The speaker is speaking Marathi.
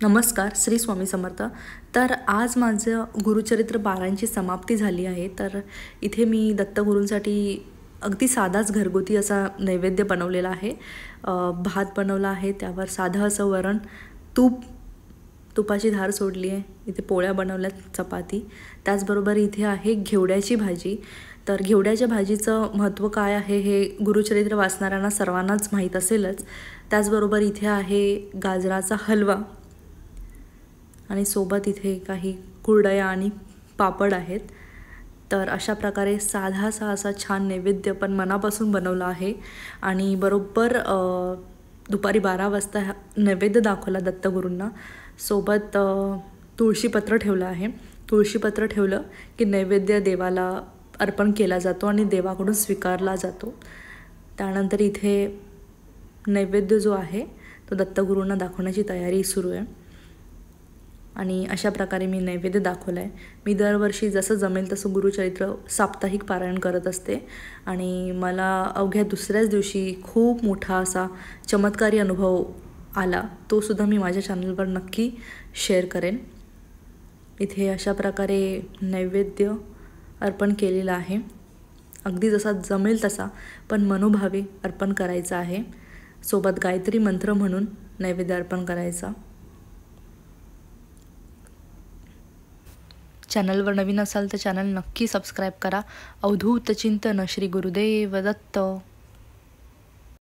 नमस्कार, श्री स्वामी समर्थ। तर आज माझं गुरुचरित्र 12ची समाप्ती झाली आहे। तर इथे मी दत्तगुरूंसाठी अगदी साधाच घरगुती असा नैवेद्य बनवलेला आहे। भात बनवला आहे, त्यावर साधं असं वरण, तुपाची धार सोडली आहे, इथे पोळ्या बनवल्यात, चपाती, त्याचबरोबर इथे आहे घेवड्याची भाजी। तर घेवड्याच्या भाजीचं महत्त्व काय आहे हे गुरुचरित्र वाचणाऱ्यांना सर्वांनाच माहीत असेलच। त्याचबरोबर इथे आहे गाजराचा हलवा आणि सोबत इथे काही कुरडया आणि पापड आहेत। तर अशा प्रकारे साधासा असा छान नैवेद्य पण मनापासून बनवला आहे आणि बरोबर दुपारी 12 वाजता नैवेद्य दाखवला दत्तगुरूंना। सोबत तुळशीपत्र ठेवलं आहे। तुळशीपत्र ठेवलं की नैवेद्य देवाला अर्पण केला जातो आणि देवाकडून स्वीकारला जातो। त्यानंतर इथे नैवेद्य जो आहे तो दत्तगुरूंना दाखवण्याची तयारी सुरू आहे आणि अशा प्रकारे मी नैवेद्य दाखवला आहे। मी दरवर्षी जसं जमेल तसं गुरुचरित्र साप्ताहिक पारायण करत असते आणि मला अवघ्या दुसऱ्याच दिवशी खूप मोठा असा चमत्कारी अनुभव आला, तो सुद्धा मी माझ्या चॅनलवर नक्की शेअर करेन। इथे अशा प्रकारे नैवेद्य अर्पण केलेला आहे, अगदी जसा जमेल तसा पण मनोभावे अर्पण करायचा आहे। सोबत गायत्री मंत्र म्हणून नैवेद्य अर्पण करायचा। चॅनलवर नवीन असाल तर चॅनल नक्की सबस्क्राईब करा। अवधूत चिंतन श्री गुरुदेव दत्त।